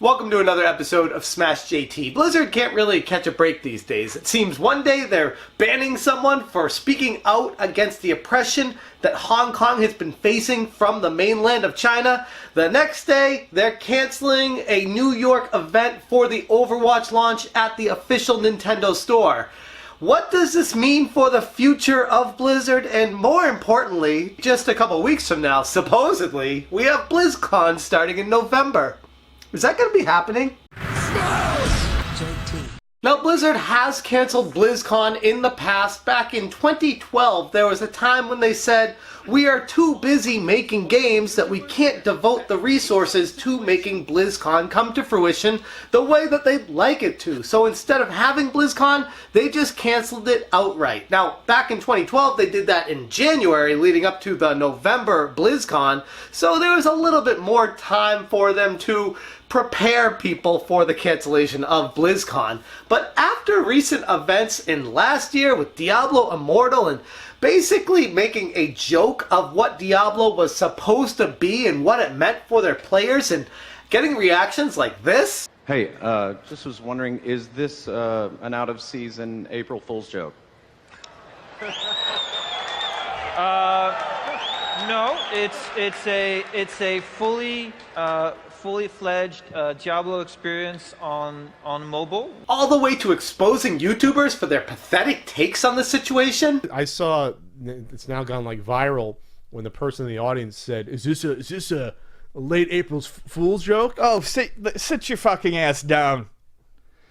Welcome to another episode of Smash JT. Blizzard can't really catch a break these days. It seems one day they're banning someone for speaking out against the oppression that Hong Kong has been facing from the mainland of China. The next day, they're canceling a New York event for the Overwatch launch at the official Nintendo store. What does this mean for the future of Blizzard? And more importantly, just a couple weeks from now, supposedly, we have Blizzcon starting in November. Is that going to be happening? Now, Blizzard has canceled BlizzCon in the past. Back in 2012, there was a time when they said, we are too busy making games that we can't devote the resources to making BlizzCon come to fruition the way that they'd like it to. So instead of having BlizzCon, they just canceled it outright. Now, back in 2012, they did that in January, leading up to the November BlizzCon. So there was a little bit more time for them to prepare people for the cancellation of BlizzCon. But after recent events in last year with Diablo Immortal and basically making a joke of what Diablo was supposed to be and what it meant for their players and getting reactions like this. Hey, just was wondering, is this an out-of-season April Fool's joke? No, it's a fully fledged Diablo experience on mobile. All the way to exposing YouTubers for their pathetic takes on the situation. I saw it's now gone like viral when the person in the audience said, "Is this a late April Fool's joke?" Oh, sit your fucking ass down.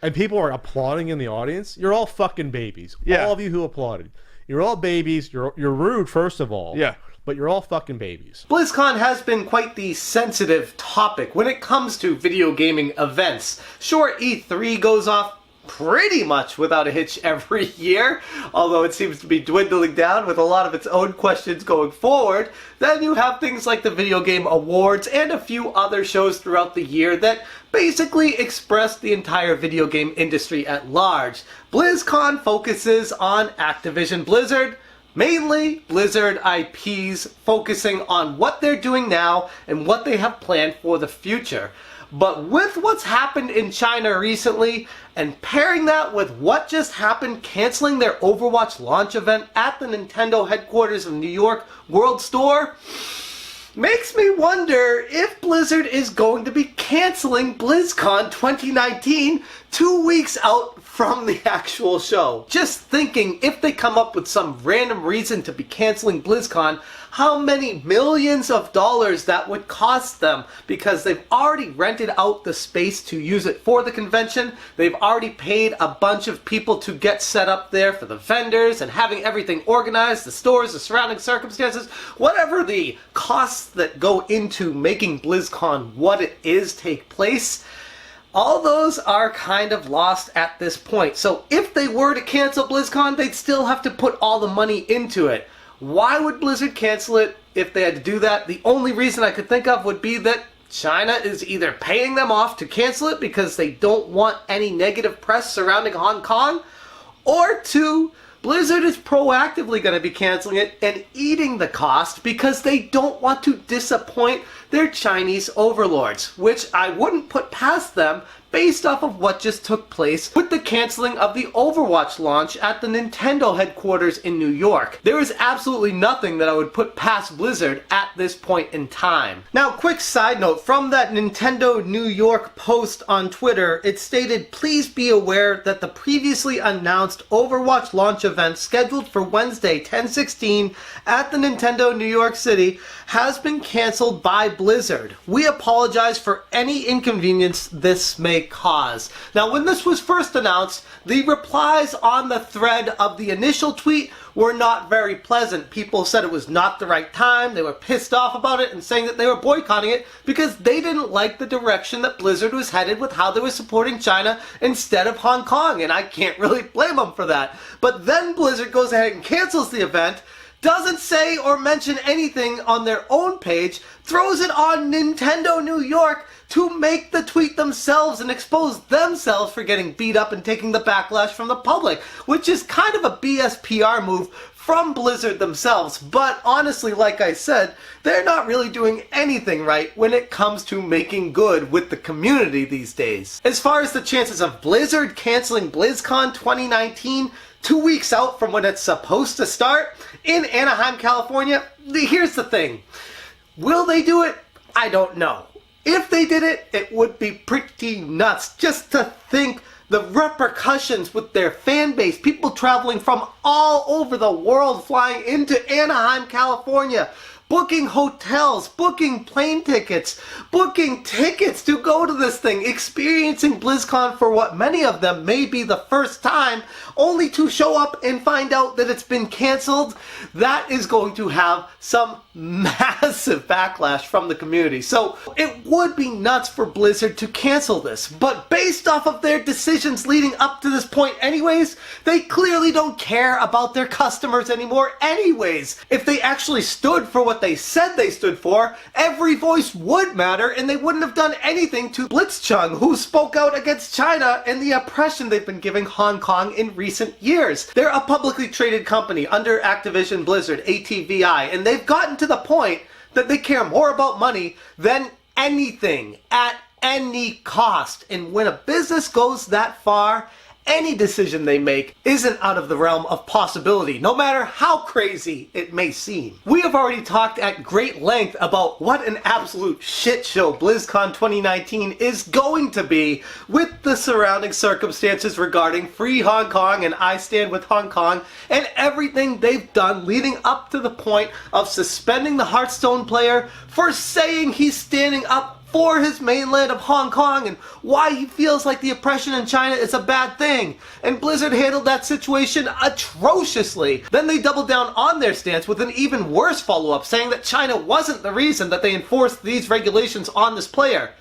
And people are applauding in the audience. You're all fucking babies. Yeah. All of you who applauded. You're all babies. You're rude, first of all. Yeah. But you're all fucking babies. BlizzCon has been quite the sensitive topic when it comes to video gaming events. Sure, E3 goes off pretty much without a hitch every year, although it seems to be dwindling down with a lot of its own questions going forward. Then you have things like the Video Game Awards and a few other shows throughout the year that basically express the entire video game industry at large. BlizzCon focuses on Activision Blizzard, mainly Blizzard IPs, focusing on what they're doing now and what they have planned for the future. But with what's happened in China recently, and pairing that with what just happened canceling their Overwatch launch event at the Nintendo headquarters of New York World Store, makes me wonder if Blizzard is going to be canceling BlizzCon 2019 2 weeks out from the actual show. Just thinking, if they come up with some random reason to be canceling BlizzCon, how many millions of dollars that would cost them, because they've already rented out the space to use it for the convention. They've already paid a bunch of people to get set up there for the vendors and having everything organized, the stores, the surrounding circumstances, whatever the costs that go into making BlizzCon what it is take place. All those are kind of lost at this point. So if they were to cancel BlizzCon, they'd still have to put all the money into it. Why would Blizzard cancel it if they had to do that? The only reason I could think of would be that China is either paying them off to cancel it because they don't want any negative press surrounding Hong Kong, or two, Blizzard is proactively going to be canceling it and eating the cost because they don't want to disappoint their Chinese overlords, which I wouldn't put past them based off of what just took place with the canceling of the Overwatch launch at the Nintendo headquarters in New York. There is absolutely nothing that I would put past Blizzard at this point in time. Now, quick side note, from that Nintendo New York post on Twitter, it stated, "Please be aware that the previously announced Overwatch launch event scheduled for Wednesday, 10/16 at the Nintendo New York City has been canceled by Blizzard. We apologize for any inconvenience this may cause." Now, when this was first announced, the replies on the thread of the initial tweet were not very pleasant. People said it was not the right time, they were pissed off about it and saying that they were boycotting it because they didn't like the direction that Blizzard was headed with how they were supporting China instead of Hong Kong, and I can't really blame them for that. But then Blizzard goes ahead and cancels the event, doesn't say or mention anything on their own page, throws it on Nintendo New York to make the tweet themselves and expose themselves for getting beat up and taking the backlash from the public, which is kind of a BS PR move from Blizzard themselves, but honestly, like I said, they're not really doing anything right when it comes to making good with the community these days. As far as the chances of Blizzard canceling BlizzCon 2019, 2 weeks out from when it's supposed to start in Anaheim, California, here's the thing. Will they do it? I don't know. If they did it, it would be pretty nuts just to think the repercussions with their fan base, people traveling from all over the world flying into Anaheim, California, booking hotels, booking plane tickets, booking tickets to go to this thing, experiencing BlizzCon for what many of them may be the first time, only to show up and find out that it's been canceled. That is going to have some massive backlash from the community. So it would be nuts for Blizzard to cancel this, but based off of their decisions leading up to this point anyways, they clearly don't care about their customers anymore anyways. If they actually stood for what they said they stood for, every voice would matter and they wouldn't have done anything to Blitzchung, who spoke out against China and the oppression they've been giving Hong Kong in recent years. They're a publicly traded company under Activision Blizzard, ATVI, and they've gotten to the point that they care more about money than anything at any cost. And when a business goes that far, any decision they make isn't out of the realm of possibility, no matter how crazy it may seem. We have already talked at great length about what an absolute shit show BlizzCon 2019 is going to be, with the surrounding circumstances regarding Free Hong Kong and I Stand With Hong Kong, and everything they've done leading up to the point of suspending the Hearthstone player for saying he's standing up for his mainland of Hong Kong and why he feels like the oppression in China is a bad thing. And Blizzard handled that situation atrociously. Then they doubled down on their stance with an even worse follow-up, saying that China wasn't the reason that they enforced these regulations on this player.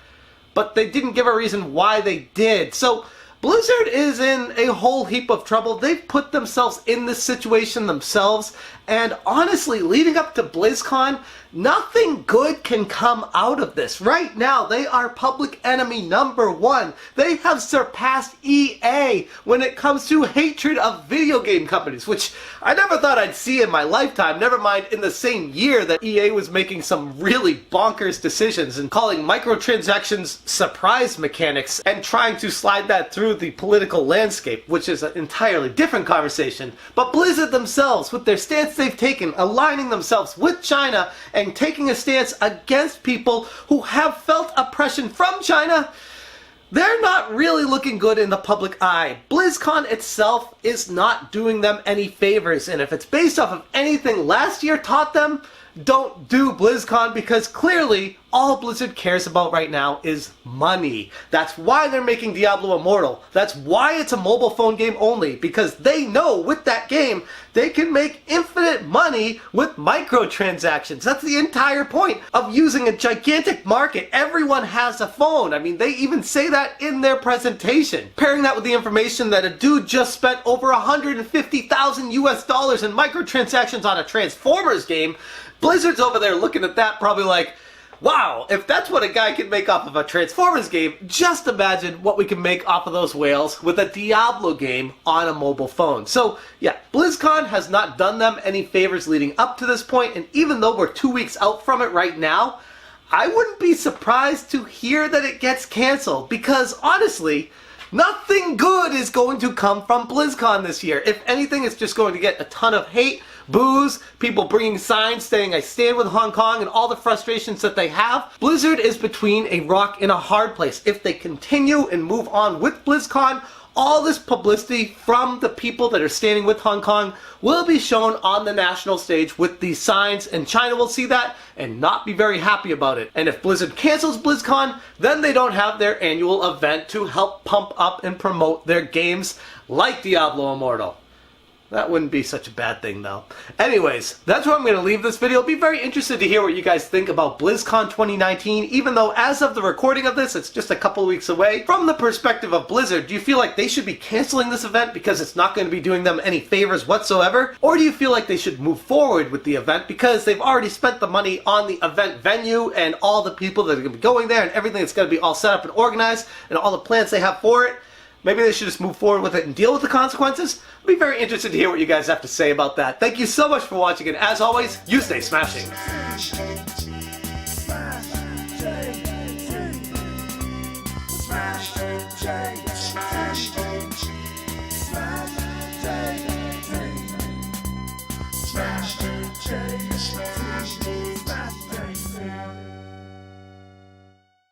But they didn't give a reason why they did. So Blizzard is in a whole heap of trouble. They've put themselves in this situation themselves, and honestly, leading up to BlizzCon, nothing good can come out of this. Right now, they are public enemy number one. They have surpassed EA when it comes to hatred of video game companies, which I never thought I'd see in my lifetime, never mind in the same year that EA was making some really bonkers decisions and calling microtransactions surprise mechanics and trying to slide that through the political landscape, which is an entirely different conversation. But Blizzard themselves, with their stance they've taken, aligning themselves with China and taking a stance against people who have felt oppression from China, they're not really looking good in the public eye. BlizzCon itself is not doing them any favors, and if it's based off of anything last year taught them, don't do BlizzCon, because clearly all Blizzard cares about right now is money. That's why they're making Diablo Immortal. That's why it's a mobile phone game only, because they know with that game they can make infinite money with microtransactions. That's the entire point of using a gigantic market. Everyone has a phone. I mean, they even say that in their presentation. Pairing that with the information that a dude just spent over 150,000 US dollars in microtransactions on a Transformers game, Blizzard's over there looking at that probably like, wow, if that's what a guy can make off of a Transformers game, just imagine what we can make off of those whales with a Diablo game on a mobile phone. So yeah, BlizzCon has not done them any favors leading up to this point, and even though we're 2 weeks out from it right now, I wouldn't be surprised to hear that it gets canceled, because honestly, nothing good is going to come from BlizzCon this year. If anything, it's just going to get a ton of hate, boos, people bringing signs saying I stand with Hong Kong, and all the frustrations that they have. Blizzard is between a rock and a hard place. If they continue and move on with BlizzCon, all this publicity from the people that are standing with Hong Kong will be shown on the national stage with these signs, and China will see that and not be very happy about it. And if Blizzard cancels BlizzCon, then they don't have their annual event to help pump up and promote their games like Diablo Immortal. That wouldn't be such a bad thing, though. Anyways, that's where I'm going to leave this video. Be very interested to hear what you guys think about BlizzCon 2019, even though as of the recording of this, it's just a couple weeks away. From the perspective of Blizzard, do you feel like they should be canceling this event because it's not going to be doing them any favors whatsoever? Or do you feel like they should move forward with the event because they've already spent the money on the event venue and all the people that are going to be going there and everything that's going to be all set up and organized and all the plans they have for it? Maybe they should just move forward with it and deal with the consequences? I'd be very interested to hear what you guys have to say about that. Thank you so much for watching, and as always, you stay smashing. Smash the